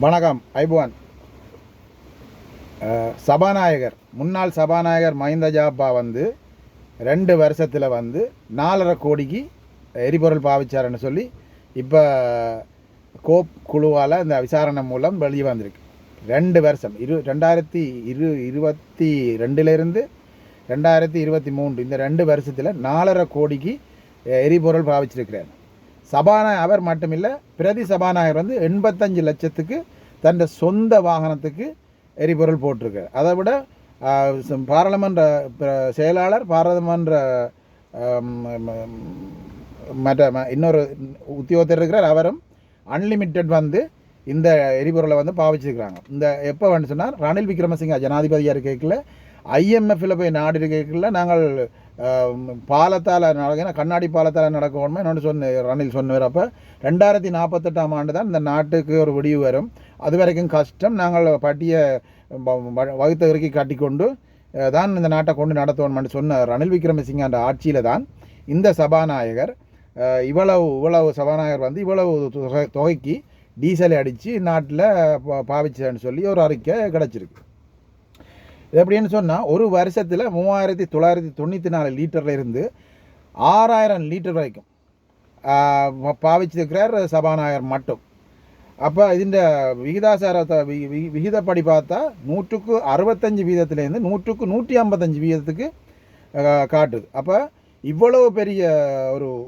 வணக்கம் ஐபுவான். சபாநாயகர் முன்னாள் சபாநாயகர் மஹிந்த ஜாப்பா 2 வருஷத்தில் 4.5 கோடிக்கு எரிபொருள் பாவிச்சாருன்னு சொல்லி இப்போ கோப் குழுவால் இந்த விசாரணை மூலம் வெளியே வந்திருக்கு. 2 வருஷம் 2022 2023 இந்த 2 வருஷத்தில் 4.5 கோடிக்கு எரிபொருள் பாவிச்சிருக்கிறார். அவர் மட்டுமில்லை, பிரதி சபாநாயகர் 85 லட்சத்துக்கு தன் சொந்த வாகனத்துக்கு எரிபொருள் போட்டிருக்கார். அதை விட பாராளுமன்ற செயலாளர், பாராளுமன்ற மற்ற இன்னொரு உத்தியோகத்தர் இருக்கிறார், அவரும் அன்லிமிட்டட் இந்த எரிபொருளை பாவிச்சிருக்கிறாங்க. இந்த எப்போ சொன்னார், ரணில் விக்ரமசிங்க ஜனாதிபதியாக இருக்கைக்குள்ள ஐஎம்எஃப்பில் போய் நாடு இருக்கைக்குள்ள நாங்கள் பாலத்தால் நடக்க கண்ணாடி பாலத்தால் நடக்கணுமே என்னொன்று ரணில் சொன்னவர். அப்போ 2048ஆம் ஆண்டு தான் இந்த நாட்டுக்கு ஒரு விடிவு வரும், அது வரைக்கும் கஷ்டம், நாங்கள் பட்டியை வகுத்த வரைக்கும் கட்டிக்கொண்டு தான் இந்த நாட்டை கொண்டு நடத்தணும்னு சொன்ன ரணில் விக்ரமசிங்க அந்த ஆட்சியில் தான் இந்த சபாநாயகர் இவ்வளவு சபாநாயகர் இவ்வளவு தொகைக்கு டீசலை அடித்து நாட்டில் பாவிச்சேன்னு சொல்லி ஒரு அறிக்கை கிடச்சிருக்கு. இது எப்படின்னு சொன்னால், ஒரு வருஷத்தில் 3994 லிட்டரில் இருந்து 6000 லிட்டர் வரைக்கும் பாவிச்சிருக்கிறார் சபாநாயகர் மட்டும். அப்போ இந்த விகிதப்படி பார்த்தா 165 வீதத்துலேருந்து 155 வீதத்துக்கு காட்டுது. அப்போ இவ்வளவு பெரிய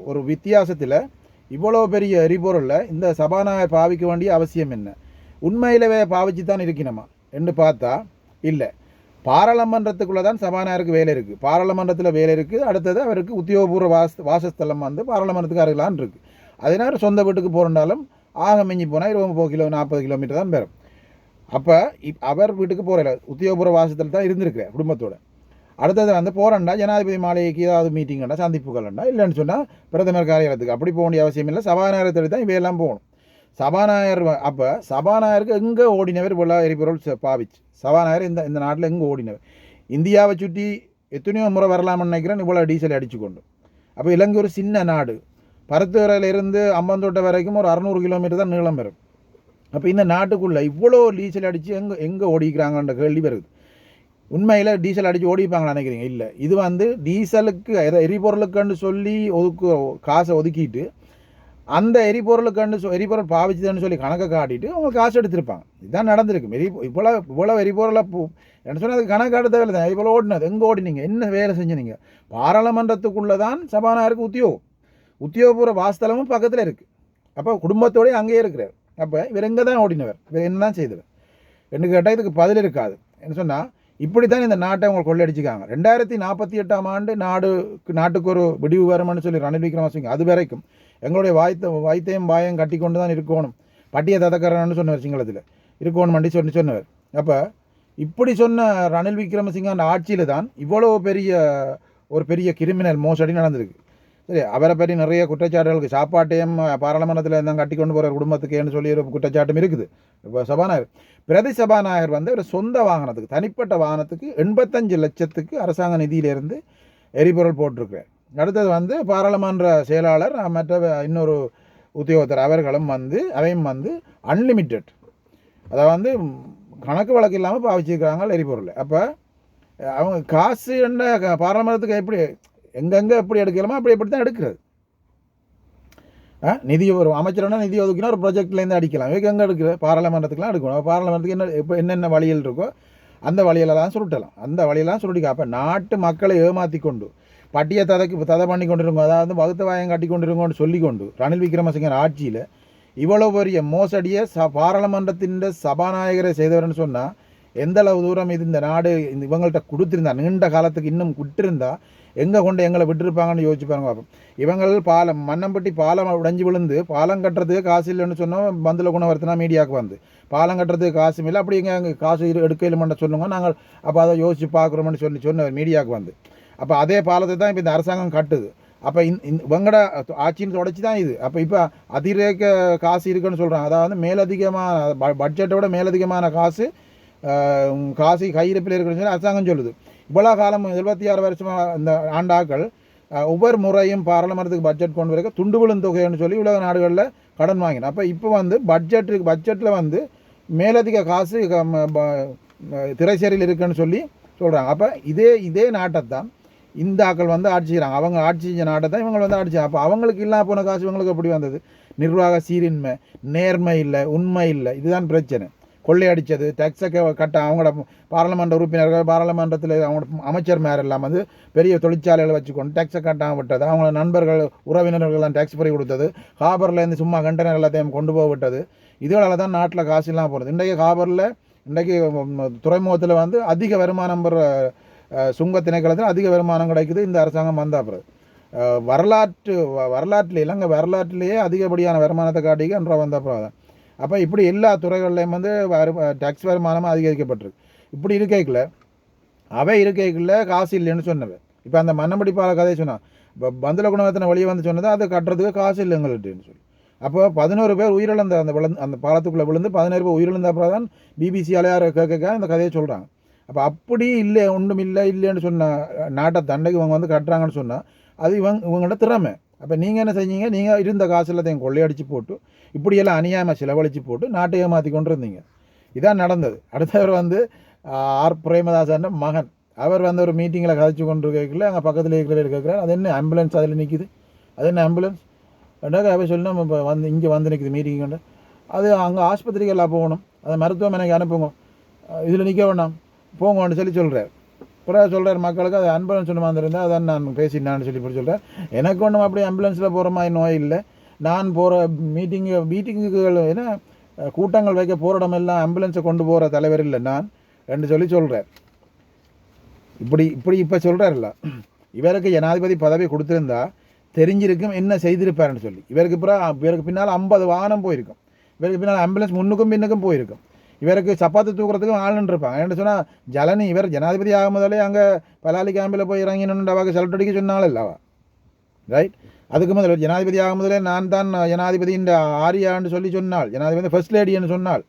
ஒரு வித்தியாசத்தில் இவ்வளோ பெரிய எரிபொருளில் இந்த சபாநாயகர் பாவிக்க வேண்டிய அவசியம் என்ன? உண்மையிலவே பாவிச்சு தான் இருக்கணுமா என்று பார்த்தா இல்லை. பாராளுமன்றத்துக்குள்ளே தான் சபாநாயகருக்கு வேலை இருக்குது, பாராளுமன்றத்தில் வேலை இருக்குது. அடுத்தது அவருக்கு உத்தியோகபூர்வ வாசஸ்தலம் பாராளுமன்றத்துக்கு அருகிலான் இருக்குது. அதனால் சொந்த வீட்டுக்கு போகிறாலும் ஆக மிஞ்சி போனால் 40 கிலோமீட்டர் தான் பெறும். அப்போ அவர் வீட்டுக்கு போகிற உத்தியோகபூர்வ வாசத்தில் தான் இருந்திருக்கிறேன் குடும்பத்தோடு. அடுத்தது போகிறண்டா ஜனாதிபதி மாளிகைக்கு ஏதாவது மீட்டிங்கண்டா, சந்திப்புகள்ண்டா, இல்லைன்னு சொன்னால் பிரதமர் காரியத்துக்கு அப்படி போக வேண்டிய அவசியம் இல்லை. சபாநாயகத்தை தான் இவையெல்லாம் போகணும். சபாநாயகர் அப்போ சபாநாயகருக்கு எங்கே ஓடினவர் இவ்வளோ எரிபொருள் பாவிச்சு? சபாநாயகர் இந்த நாட்டில் எங்கே ஓடினவர்? இந்தியாவை சுற்றி எத்தனையோ முறை வரலாம்னு நினைக்கிறேன் இவ்வளோ டீசல் அடித்து கொண்டு. அப்போ இலங்கை ஒரு சின்ன நாடு, பருத்துவரையிலிருந்து அம்பந்தோட்டை வரைக்கும் ஒரு 600 கிலோமீட்டர் தான் நீளம் வரும். அப்போ இந்த நாட்டுக்குள்ளே இவ்வளோ டீசல் அடித்து எங்கே ஓடிக்கிறாங்கன்ற கேள்வி வருது. உண்மையில் டீசல் அடித்து ஓடிப்பாங்கன்னு நினைக்கிறீங்க? இல்லை. இது டீசலுக்கு எரிபொருளுக்குன்னு சொல்லி காசை ஒதுக்கிட்டு அந்த எரிபொருள் பாவிச்சுதுன்னு சொல்லி கணக்கை காட்டிட்டு அவங்க காசு எடுத்திருப்பாங்க. இதுதான் நடந்திருக்கு. இவ்வளோ எரிபொருளை என்ன சொன்னால் அதுக்கு கணக்கு காட்ட தேவையில்லை தான். இவ்வளோ ஓடினது எங்கே ஓடினீங்க, என்ன வேலை செஞ்சுனீங்க? பாராளுமன்றத்துக்குள்ளே தான் சபாநாயகருக்கு உத்தியோகபூர்வ வாஸ்தலமும் பக்கத்தில் இருக்குது. அப்போ குடும்பத்தோடய அங்கேயே இருக்கிறார். அப்போ இவர் எங்கே தான் ஓடினவர், இவர் என்ன தான் செய்தவர் என்று கேட்டால் இதுக்கு பதில் இருக்காது. என்ன சொன்னால், இப்படி தான் இந்த நாட்டை அவங்க கொள்ளையடிச்சிக்காங்க. 2048ஆம் ஆண்டு நாட்டுக்கு ஒரு விடிவு வரும்னு சொல்லி ரணில் விக்ரமசிங்க அது வரைக்கும் எங்களுடைய வாயம் கட்டி கொண்டு தான் இருக்கணும், பட்டியை ததக்கறன்னு சொன்னவர், சிங்களத்தில் இருக்கணும் மண்டி சொன்னவர். அப்போ இப்படி சொன்ன ரணில் விக்ரமசிங்க அந்த ஆட்சியில் தான் இவ்வளோ பெரிய கிரிமினல் மோசடி நடந்திருக்கு. சரி, அவரை பற்றி நிறைய குற்றச்சாட்டுகளுக்கு சாப்பாட்டையும் பாராளுமன்றத்தில் இருந்தால் கட்டி கொண்டு போகிற குடும்பத்துக்குன்னு சொல்லி ஒரு குற்றச்சாட்டும் இருக்குது. இப்போ சபாநாயகர் பிரதி சபாநாயகர் ஒரு சொந்த வாகனத்துக்கு, தனிப்பட்ட வாகனத்துக்கு 85 லட்சத்துக்கு அரசாங்க நிதியிலிருந்து எரிபொருள் போட்டிருக்கிறார். அடுத்தது பாராளுமன்ற செயலாளர் மற்ற இன்னொரு உத்தியோகத்தர் அவர்களும் அவையும் அன்லிமிட்டட், அதை கணக்கு வழக்கு இல்லாமல் பாவிச்சிருக்கிறாங்க எரிபொருள். அப்போ அவங்க காசு என்ன பாராளுமன்றத்துக்கு எப்படி எங்கெங்கே எப்படி எடுக்கலாமோ எப்படி தான் எடுக்கிறது. நிதி ஒரு அமைச்சர்னா நிதி ஒதுக்கினா ஒரு ப்ராஜெக்ட்லேருந்து அடிக்கலாம். எங்கே எடுக்கிற பாராளுமன்றத்துக்குலாம் எடுக்கணும். பாராளுமன்றத்துக்கு என்னென்ன வழியில் இருக்கோ அந்த வழியிலலாம் சுருட்டலாம், அந்த வழியெல்லாம் சுருட்டிக்க. அப்போ நாட்டு மக்களை ஏமாற்றி கொண்டு பட்டியை ததை பண்ணி கொண்டிருக்கோம், அதாவது வகுத்த வாயம் கட்டி கொண்டிருக்கோன்னு சொல்லிக்கொண்டு ரணில் விக்ரமசிங்கர் ஆட்சியில் இவ்வளோ பெரிய மோசடியை பாராளுமன்றத்தின் சபாநாயகரை செய்தவர்னு சொன்னால் எந்த அளவு தூரம் இது இந்த நாடு இவங்கள்ட்ட கொடுத்துருந்தா, நீண்ட காலத்துக்கு இன்னும் விட்டுருந்தா எங்கே கொண்டு எங்களை விட்டுருப்பாங்கன்னு யோசிச்சு பாருங்க. பார்ப்போம். இவங்கள் மன்னம்பட்டி பாலம் உடைஞ்சு விழுந்து பாலம் கட்டுறதுக்கு காசு இல்லைன்னு சொன்னால் பந்தில் குணவர்த்தனா மீடியாவுக்கு பாலம் கட்டுறதுக்கு காசும் இல்லை, அப்படி எங்கே காசு எடுக்க இல்லைமெண்ட சொல்லுங்க, நாங்கள் அப்போ அதை யோசிச்சு பார்க்குறோம்னு சொன்னவர் மீடியாவுக்கு அப்போ அதே பாலத்தை தான் இப்போ இந்த அரசாங்கம் கட்டுது. அப்போ இவங்கட ஆட்சின்னு தொடச்சி தான் இது. அப்போ இப்போ அதிரேக காசு இருக்குன்னு சொல்கிறாங்க, அதாவது மேலதிகமான பட்ஜெட்டோட மேலதிகமான காசு கையிருப்பில் இருக்குன்னு சொல்லி அரசாங்கம் சொல்லுது. இவ்வளோ காலம் 76 வருஷமாக இந்த ஆண்டாக்கள் ஒவ்வொரு முறையும் பாராளுமன்றத்துக்கு பட்ஜெட் கொண்டு வரைக்கும் துண்டு விழும் தொகைன்னு சொல்லி உலக நாடுகளில் கடன் வாங்கினேன். அப்போ இப்போ பட்ஜெட்டில் மேலதிக காசு திரைச்சேரியில் இருக்குன்னு சொல்லி சொல்கிறாங்க. அப்போ இதே நாட்டை தான் இந்த ஆக்கள் வந்து ஆட்சி செய்கிறாங்க. அவங்க ஆட்சி செஞ்ச நாட்டை தான் இவங்க வந்து ஆட்சி. அப்போ அவங்களுக்கு இல்லாமல் போன காசு இவங்களுக்கு எப்படி வந்தது? நிர்வாக சீரின்மை, நேர்மை இல்லை, உண்மை இல்லை. இதுதான் பிரச்சனை. கொள்ளையடித்தது, டேக்ஸை கட்ட அவங்களோட பாராளுமன்ற உறுப்பினர்கள், பாராளுமன்றத்தில் அவங்களோட அமைச்சர் மேர் எல்லாம் வந்து பெரிய தொழிற்சாலைகளை வச்சுக்கொண்டு டேக்ஸை கட்டாமல் விட்டது. அவங்களோட நண்பர்கள் உறவினர்கள்லாம் டேக்ஸ் ஃப்ரீ கொடுத்தது. ஹாபர்லேருந்து சும்மா கண்டெய்னர் எல்லாத்தையும் கொண்டு போக விட்டது. இதனால தான் நாட்டில் காசு இல்லாமல் போகிறது. இன்றைக்கு துறைமுகத்தில் வந்து அதிக வருமானம் பெற சுங்க திணைக்களத்தில் அதிக வருமானம் கிடைக்குது இந்த அரசாங்கம் வந்த அப்புறம். வரலாற்றில் இலங்கை வரலாற்றிலேயே அதிகப்படியான வருமானத்தை காட்டிக்க வந்த அப்புறம் தான். அப்போ இப்படி எல்லா துறைகள்லையும் வந்து டேக்ஸ் வருமானமும் அதிகரிக்கப்பட்டிருக்கு. இப்படி இருக்கைக்குள்ள காசு இல்லைன்னு சொன்னது. இப்போ அந்த மன்னம்படிப்பால கதையை சொன்னான். இப்போ பந்துல குணவத்தின வழியை வந்து சொன்னது அது கட்டுறதுக்கு காசு இல்லை எங்கள்கிட்டன்னு சொல்லி. அப்போ 11 பேர் உயிரிழந்த அந்த பாலத்துக்குள்ளே விழுந்து 17 பேர் உயிரிழந்த அப்புறம் தான் பிபிசி அலையார் கேட்க இந்த கதையை சொல்கிறாங்க. அப்போ அப்படி இல்லை ஒன்றும் இல்லைன்னு சொன்ன நாட்டை தண்டைக்கு இவங்க வந்து கட்டுறாங்கன்னு சொன்னால் அது இவங்களோட திறமை. அப்போ நீங்கள் என்ன செஞ்சீங்க? நீங்கள் இருந்த காசு எல்லாத்தையும் கொள்ளையடிச்சு போட்டு இப்படியெல்லாம் அநியாயமாக செலவழித்து போட்டு நாட்டை ஏமாற்றி கொண்டு இருந்தீங்க. இதான் நடந்தது. அடுத்தவர் வந்து ஆர் பிரேமதாசன் மகன், அவர் வந்து ஒரு மீட்டிங்கில் கதைச்சு கொண்டு கேட்கல. அங்கே பக்கத்தில் இருக்கிறவர் கேட்குறாரு, அது என்ன ஆம்புலன்ஸ் அதில் நிற்கிது, அது என்ன ஆம்புலன்ஸ் ரெண்டாவது அவர் சொல்லி நம்ம இப்போ இங்கே வந்து நிற்குது மீட்டிங் கொண்டு, அது அங்கே ஆஸ்பத்திரிக்கெல்லாம் போகணும், அதை மருத்துவமனைக்கு அனுப்புங்க, இதில் நிற்க வேண்டாம் போங்கன்னு சொல்கிறார். அப்புறம் சொல்கிறார் மக்களுக்கு அது ஆம்புலன்ஸ் ஒன்று வந்திருந்தால் அதான் நான் பேசினான்னு சொல்லி இப்படி சொல்கிறேன். எனக்கு ஒன்றும் அப்படி ஆம்புலன்ஸில் போகிற மாதிரி நோய் இல்லை. நான் போகிற மீட்டிங்குகள் ஏன்னா கூட்டங்கள் வைக்க போகிற இடமெல்லாம் ஆம்புலன்ஸை கொண்டு போகிற தலைவர் இல்லை நான் என்று சொல்கிறார். இப்போ சொல்கிறார்ல, இவருக்கு ஜனாதிபதி பதவி கொடுத்துருந்தா தெரிஞ்சிருக்கும் என்ன செய்திருப்பாருன்னு சொல்லி. இவருக்கு பின்னால் 50 வாகனம் போயிருக்கும். இவருக்கு பின்னால் ஆம்புலன்ஸ் முன்னுக்கும் பின்னுக்கும் போயிருக்கும். இவருக்கு சப்பாத்து தூக்குறதுக்கும் ஆளுன்னு இருப்பாங்க. என்ன சொன்னால் ஜலனி இவர் ஜனாதிபதி ஆகும் முதலே அங்கே பலாலி கேம்பில் போய் இறங்கினு அவாக்கு செலக்ட் சொன்னாலும் இல்லவா, ரைட்? அதுக்கு முதல்ல ஜனாதிபதி ஆகும் முதலே நான் தான் ஜனாதிபதியின் ஆரியான்னு சொன்னால், ஜனாதிபதி ஃபர்ஸ்ட் லேடின்னு சொன்னால்,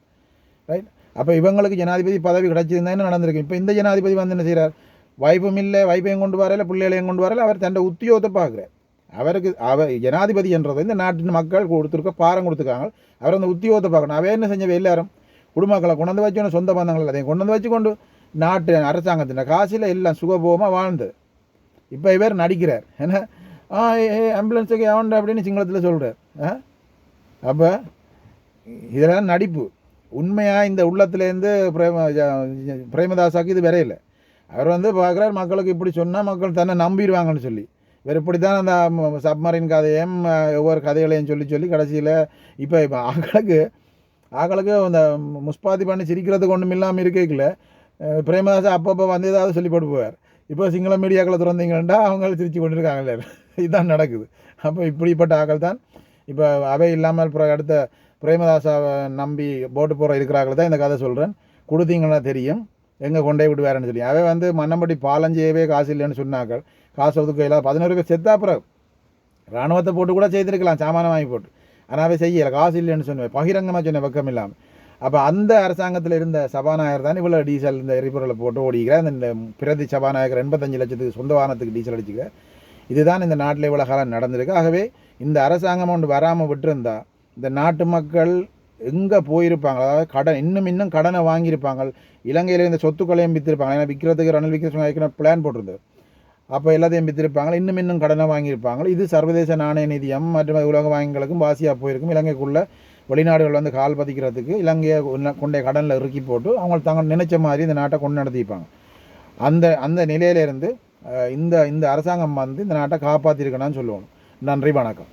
ரைட்? அப்போ இவங்களுக்கு ஜனாதிபதி பதவி கிடைச்சிருந்தா என்ன நடந்திருக்கு? இப்போ இந்த ஜனாதிபதி வந்து என்ன செய்கிறார்? வைப்பும் இல்லை, வைப்பையும் கொண்டு வரல, பிள்ளைகளையும் கொண்டு வரல. அவர் தன்னை உத்தியோகத்தை பார்க்குறார். அவர் ஜனாதிபதி என்றது இந்த நாட்டின் மக்கள் பாரம் கொடுத்துருக்காங்க. அவர் அந்த உத்தியோகத்தை பார்க்கணும். அவர் என்ன செஞ்ச எல்லாரும் குடும்பங்களை கொண்டு வச்சு சொந்த பந்தங்கள் அதையும் கொண்டு வச்சு கொண்டு நாட்டு அரசாங்கத்தின் காசில் எல்லாம் சுகபோகமாக வாழ்ந்தது. இப்போ இவர் நடிக்கிறார். ஏன்னா ஆம்புலன்ஸுக்கு ஆவண்ட அப்படின்னு சிங்களத்தில் சொல்கிறார். அப்போ இதெல்லாம் நடிப்பு. உண்மையாக இந்த உள்ளத்துலேருந்து பிரேமதாசாக்கு இது வரையில்லை. அவர் வந்து பார்க்குறார் மக்களுக்கு இப்படி சொன்னால் மக்கள் தன்னை நம்பிடுவாங்கன்னு சொல்லி. இவர் இப்படி தான் அந்த சப்மரின் கதையும் ஒவ்வொரு கதைகளையும் சொல்லி கடைசியில் இப்போ ஆக்களுக்கு அந்த முஸ்பாதி பண்ணி சிரிக்கிறதுக்கு ஒன்றும் இல்லாமல் இருக்கல. பிரேமதாசா அப்பப்போ வந்து ஏதாவது சொல்லி போட்டு போவார். இப்போ சிங்கள மீடியாக்களை திறந்தீங்கன்னா அவங்கள சிரிச்சு கொண்டு இருக்காங்களே, இதுதான் நடக்குது. அப்போ இப்படிப்பட்ட ஆக்கள் தான் இப்போ அவை இல்லாமல் அடுத்த பிரேமதாசாவை நம்பி போட்டு போகிற இருக்கிறார்கள் தான் இந்த கதை சொல்கிறேன். கொடுத்தீங்கன்னா தெரியும் எங்கே கொண்டே விடுவாருன்னு சொல்லி. அவை வந்து மன்னம்படி பாலஞ்சேவே காசு இல்லைன்னு சொன்னாக்கள். காசு ஒதுக்க இல்லாத 11 பேர் செத்தா பிறகு இராணுவத்தை போட்டு கூட செய்திருக்கலாம், சாமானம் வாங்கி போட்டு. ஆனால் அவை செய்யலை, காசு இல்லைன்னு சொன்னேன், பகிரங்கமாக சொன்னேன், பக்கம் இல்லாமல். அப்போ அந்த அரசாங்கத்தில் இருந்த சபாநாயகர் தான் இவ்வளோ டீசல் இந்த எரிபொருளை போட்டு ஓடிக்கிறார். இந்த பிரதி சபாநாயகர் 85 லட்சத்துக்கு சொந்த வாகனத்துக்கு டீசல் அடிச்சுக்கிறார். இதுதான் இந்த நாட்டில் இவ்வளோ காலம் நடந்திருக்கு. ஆகவே இந்த அரசாங்கம் ஒன்று வராமல் விட்டுருந்தா இந்த நாட்டு மக்கள் எங்கே போயிருப்பாங்க? அதாவது இன்னும் கடனை வாங்கியிருப்பாங்க. இலங்கையில் இந்த சொத்துக்களையும் விற்றுருப்பாங்க. ஏன்னா விற்கிறதுக்கு ரணில் விக்ரமசிங்க பிளான் போட்டிருந்தது. அப்போ எல்லாத்தையும் விற்றுருப்பாங்க, இன்னும் கடனை வாங்கியிருப்பாங்க. இது சர்வதேச நாணய நிதியம் மற்றும் உலக வங்கிகளுக்கும் வாசியாக போயிருக்கும். இலங்கைக்குள்ளே வெளிநாடுகள் வந்து கால் பதிக்கிறதுக்கு இலங்கையை கொண்டே கடனில் இறுக்கி போட்டு அவங்க தாங்க நினைச்ச மாதிரி இந்த நாட்டை கொண்டு நடத்திப்பாங்க. அந்த நிலையிலேருந்து இந்த அரசாங்கம் வந்து இந்த நாட்டை காப்பாற்றிருக்கணும்னு சொல்லுவோம். நன்றி, வணக்கம்.